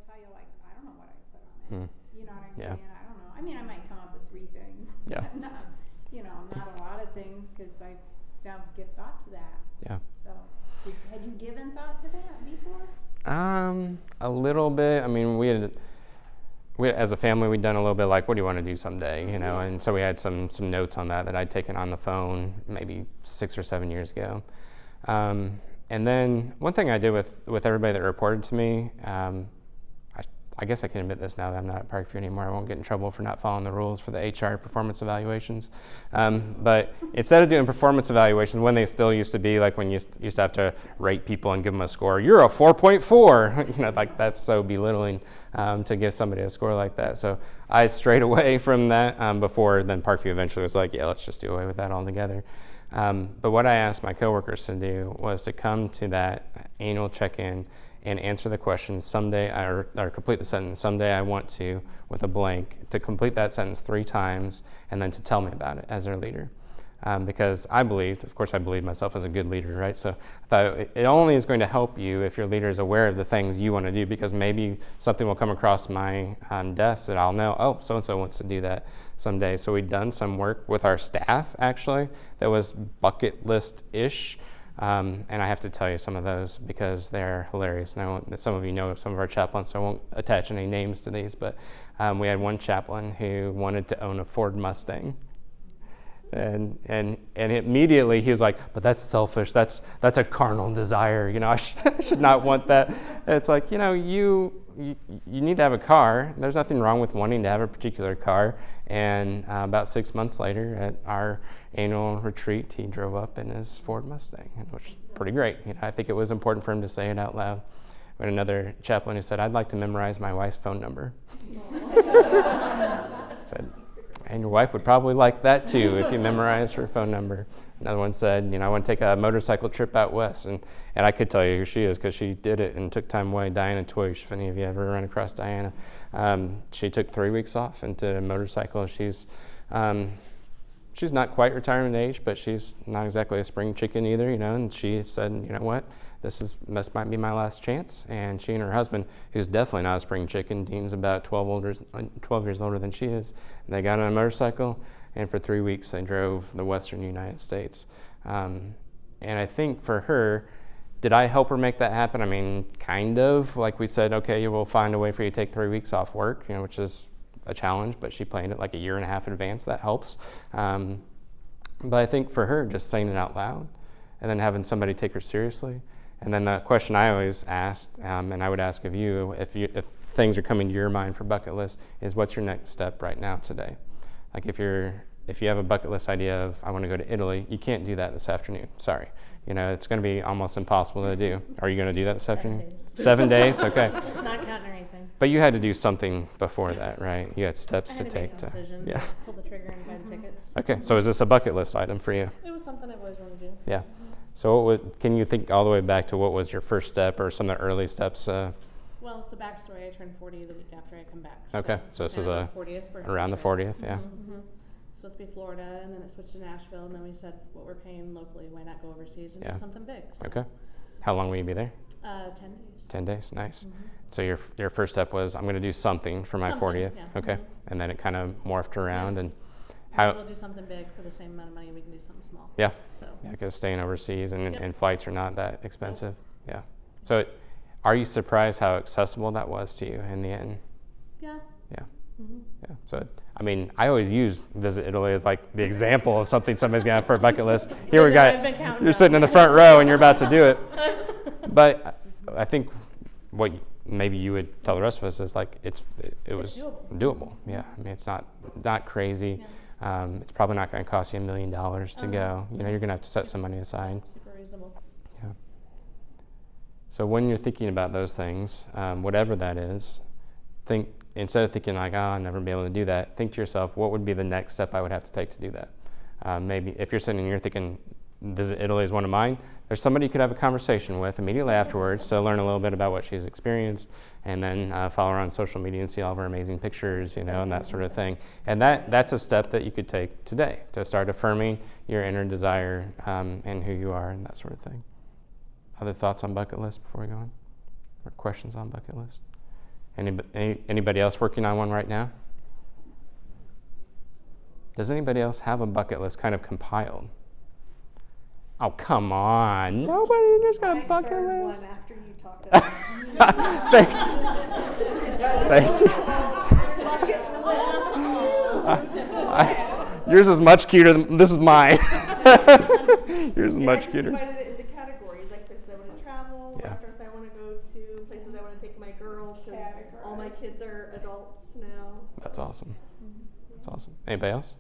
tell you, like, I don't know what I put on it. Hmm. You know what I'm Yeah. saying? I don't know. I mean, I might come up with 3 things. Yeah. Not, not a lot of things, because I don't give thought to that. Yeah. So, had you given thought to that before? A little bit. I mean, as a family, we'd done a little bit like, what do you want to do someday, and so we had some notes on that I'd taken on the phone maybe 6 or 7 years ago. And then one thing I did with everybody that reported to me, I guess I can admit this now that I'm not at Parkview anymore. I won't get in trouble for not following the rules for the HR performance evaluations. But instead of doing performance evaluations, when they still used to be like when you used to have to rate people and give them a score, you're a 4.4. Like that's so belittling to give somebody a score like that. So I strayed away from that before then Parkview eventually was like, yeah, let's just do away with that altogether. But what I asked my coworkers to do was to come to that annual check-in and answer the question someday, or complete the sentence, someday I want to, with a blank, to complete that sentence 3 times, and then to tell me about it as their leader. Because I believed, of course I believe myself as a good leader, right? So I thought it only is going to help you if your leader is aware of the things you want to do, because maybe something will come across my desk that I'll know, oh, so-and-so wants to do that someday. So we'd done some work with our staff, actually, that was bucket list-ish. And I have to tell you some of those because they're hilarious. Now, some of you know some of our chaplains, so I won't attach any names to these, but we had one chaplain who wanted to own a Ford Mustang. And immediately he was like, but that's selfish. That's a carnal desire. I should not want that. And it's like, you need to have a car. There's nothing wrong with wanting to have a particular car. And about 6 months later at our annual retreat, he drove up in his Ford Mustang, which is pretty great. I think it was important for him to say it out loud. We had another chaplain who said, I'd like to memorize my wife's phone number. I said, and your wife would probably like that too if you memorize her phone number. Another one said, I want to take a motorcycle trip out west. And I could tell you who she is because she did it and took time away. Diana Toysh, if any of you ever run across Diana. She took 3 weeks off and did a motorcycle. She's not quite retirement age, but she's not exactly a spring chicken either, and she said, you know what, this might be my last chance. And she and her husband, who's definitely not a spring chicken, Dean's about 12 years older than she is, and they got on a motorcycle, and for 3 weeks they drove the western United States. And I think for her, did I help her make that happen? I mean, kind of. Like we said, okay, we'll find a way for you to take 3 weeks off work, which is a challenge, but she planned it like a year and a half in advance. That helps. But I think for her, just saying it out loud and then having somebody take her seriously. And then the question I always asked, and I would ask of you, if things are coming to your mind for bucket list, is what's your next step right now today? Like if you have a bucket list idea of I want to go to Italy, you can't do that this afternoon. Sorry. It's going to be almost impossible to do. Are you going to do that this afternoon? 7 days? Okay. Not counting anything. But you had to do something before that, right? You had steps to take. I had to make a decision. Yeah. Pull the trigger and buy the tickets. Okay, so is this a bucket list item for you? It was something I've always wanted to do. Yeah. So can you think all the way back to what was your first step or some of the early steps? Well, it's a backstory. I turned 40 the week after I come back. Okay, so this is around the 40th, yeah. Mm-hmm. Supposed to be Florida, and then it switched to Nashville, and then we said, what we're paying locally, why not go overseas and do something big? So. Okay. How long will you be there? 10 days. 10 days, nice. Mm-hmm. So your first step was, I'm going to do something for my 40th. Yeah. Okay. Mm-hmm. And then it kind of morphed around, and We'll do something big for the same amount of money. We can do something small. Yeah. So. Yeah, because staying overseas and flights are not that expensive. Nope. Yeah. So are you surprised how accessible that was to you in the end? Yeah. Yeah. Mm-hmm. Yeah. So, I mean, I always use Visit Italy as like the example of something somebody's going to have for a bucket list. Here we got, you're sitting in the front row and you're about to do it. But I think what maybe you would tell the rest of us is like it was doable. Yeah. I mean, it's not crazy. Yeah. It's probably not going to cost you $1 million to go. You're going to have to set some money aside. Super reasonable. Yeah. So when you're thinking about those things, whatever that is, instead of thinking like, I'll never be able to do that, think to yourself, what would be the next step I would have to take to do that? Maybe if you're sitting here thinking, Visit Italy is one of mine, there's somebody you could have a conversation with immediately afterwards to learn a little bit about what she's experienced, and then follow her on social media and see all of her amazing pictures, and that sort of thing. And that's a step that you could take today to start affirming your inner desire and who you are and that sort of thing. Other thoughts on bucket list before we go on? Or questions on bucket list? Anybody else working on one right now? Does anybody else have a bucket list kind of compiled? Oh, come on. Nobody just got a bucket list. One after you talked about Thank you. Yours is much cuter than this is mine. Yours is much cuter. I just divided it into categories, like places I want to travel, restaurants I want to go to, places I want to take my girls, because all my kids are adults now. So. That's awesome. That's awesome. Anybody else?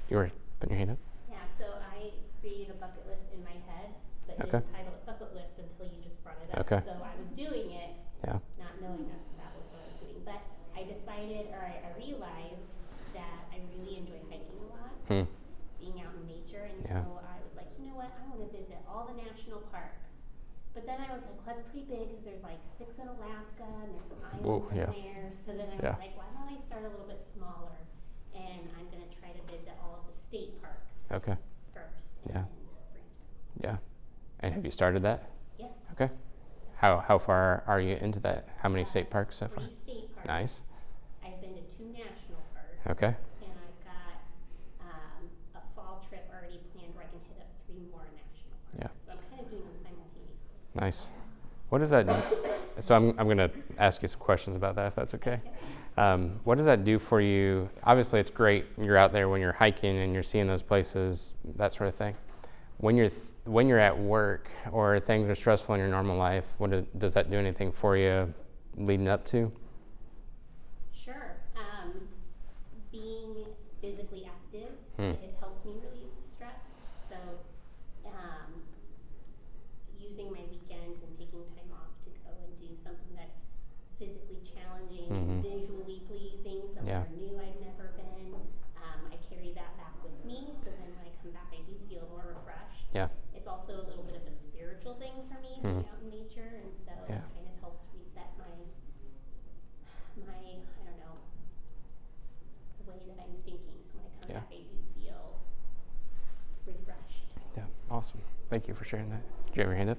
You were putting your hand up? Yeah, so I created a bucket list in my head, but didn't title it bucket list until you just brought it up. Okay. So I was doing it, not knowing that was what I was doing. But I decided, or I realized that I really enjoy hiking a lot, being out in nature, and so I was like, you know what, I want to visit all the national parks. But then I was like, well, that's pretty big because there's like 6 in Alaska and there's some islands in there. So then I was like, why don't I start a little bit smaller? And I'm going to try to visit all of the state parks first. And then branch out. Yeah. And have you started that? Yes. Okay. How far are you into that? How many state parks so far? 3 state parks. Nice. I've been to 2 national parks. Okay. And I've got a fall trip already planned where I can hit up 3 more national parks. Yeah. So I'm kind of doing them simultaneously. Nice. What does that do? So I'm going to ask you some questions about that, if that's okay. What does that do for you? Obviously, it's great. You're out there when you're hiking and you're seeing those places, that sort of thing. When you're at work or things are stressful in your normal life, does that do anything for you leading up to? Sure. Being physically active, it helps me relieve stress. So using my weekends and taking time off to go and do something that's physically challenging, visually pleasing, somewhere new I've never been. I carry that back with me, so then when I come back I do feel more refreshed. Yeah. It's also a little bit of a spiritual thing for me, being out in nature, and so it kind of helps reset my I don't know, the way that I'm thinking. So when I come back I do feel refreshed. Yeah, awesome. Thank you for sharing that. Did you have your hand up?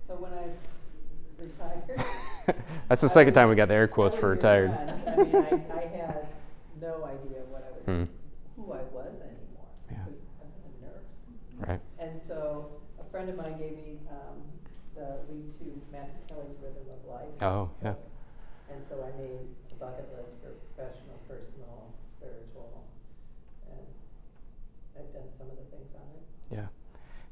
So when I retired... That's the second time we got the air quotes for retired. I mean, I had no idea what I was, who I was anymore, because I'm a nurse. Right. And so a friend of mine gave me the lead to Matthew Kelly's Rhythm of Life. Oh, yeah. And so I made a bucket list for professional, personal, spiritual, and I've done some of the things on it. Yeah.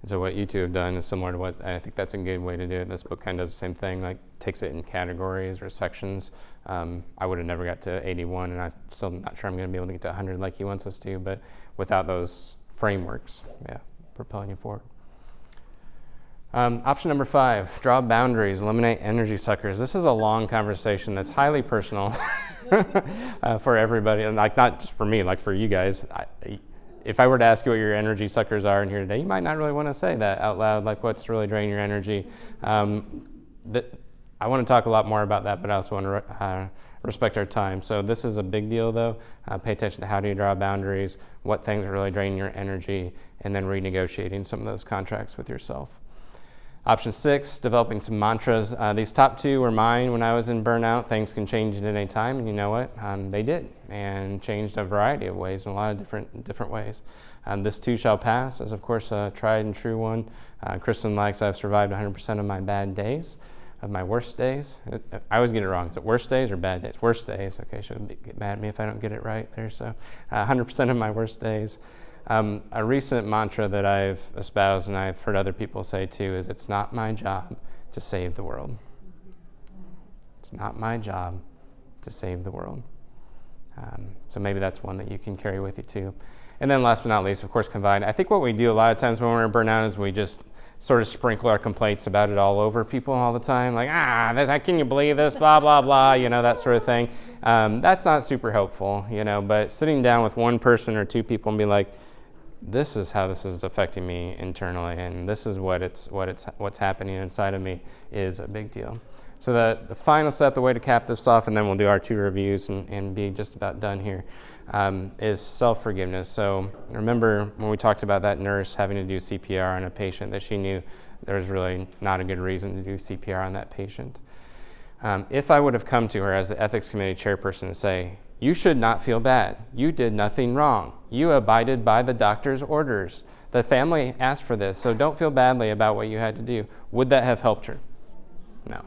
And so what you two have done is similar to what, I think that's a good way to do it. This book kind of does the same thing, like takes it in categories or sections. I would have never got to 81, and I'm still not sure I'm going to be able to get to 100 like he wants us to, but without those frameworks, propelling you forward. Option number 5, draw boundaries, eliminate energy suckers. This is a long conversation that's highly personal for everybody, and like not just for me, like for you guys. If I were to ask you what your energy suckers are in here today, you might not really want to say that out loud, like what's really draining your energy. I want to talk a lot more about that, but I also want to respect our time. So this is a big deal, though. Pay attention to how do you draw boundaries, what things are really draining your energy, and then renegotiating some of those contracts with yourself. Option 6, developing some mantras. These top 2 were mine when I was in burnout. Things can change at any time, and you know what? They did, and changed a variety of ways, in a lot of different ways. This too shall pass is, of course, a tried and true one. Kristen likes, I've survived 100% of my bad days, of my worst days. I always get it wrong. Is it worst days or bad days? Worst days. Okay, she'll get mad at me if I don't get it right there. So 100% of my worst days. A recent mantra that I've espoused and I've heard other people say too is, it's not my job to save the world. It's not my job to save the world. So maybe that's one that you can carry with you too. And then last but not least, of course, combined. I think what we do a lot of times when we're in burnout is we just sort of sprinkle our complaints about it all over people all the time. Like, can you believe this? Blah, blah, blah, that sort of thing. That's not super helpful, but sitting down with one person or 2 people and be like, this is how this is affecting me internally, and this is what's happening inside of me is a big deal. So the final step, the way to cap this off, and then we'll do our 2 reviews and be just about done here, is self-forgiveness. So remember when we talked about that nurse having to do CPR on a patient that she knew there was really not a good reason to do CPR on that patient. If I would have come to her as the ethics committee chairperson and say, you should not feel bad. You did nothing wrong. You abided by the doctor's orders. The family asked for this, so don't feel badly about what you had to do. Would that have helped her? No,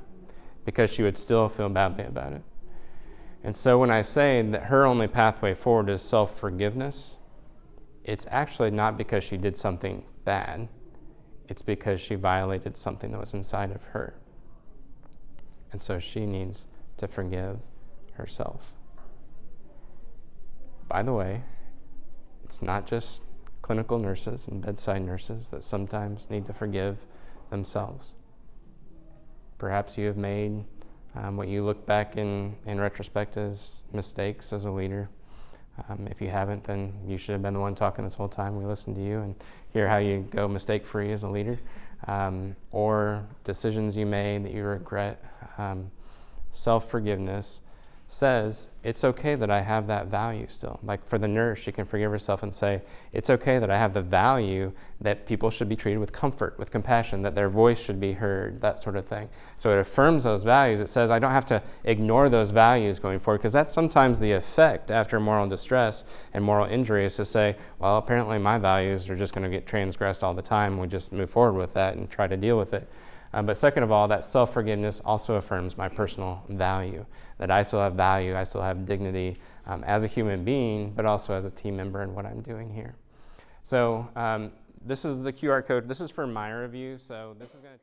because she would still feel badly about it. And so when I say that her only pathway forward is self-forgiveness, it's actually not because she did something bad. It's because she violated something that was inside of her. And so she needs to forgive herself. By the way, it's not just clinical nurses and bedside nurses that sometimes need to forgive themselves. Perhaps you have made what you look back in retrospect as mistakes as a leader. If you haven't, then you should have been the one talking this whole time. We listened to you and hear how you go mistake-free as a leader. Or decisions you made that you regret. Self-forgiveness says, it's okay that I have that value still. Like for the nurse, she can forgive herself and say, it's okay that I have the value that people should be treated with comfort, with compassion, that their voice should be heard, that sort of thing. So it affirms those values. It says, I don't have to ignore those values going forward, because that's sometimes the effect after moral distress and moral injury is to say, well, apparently my values are just going to get transgressed all the time. We just move forward with that and try to deal with it. But second of all, that self-forgiveness also affirms my personal value, that I still have value, I still have dignity as a human being, but also as a team member in what I'm doing here. So this is the QR code. This is for my review, so this is going to take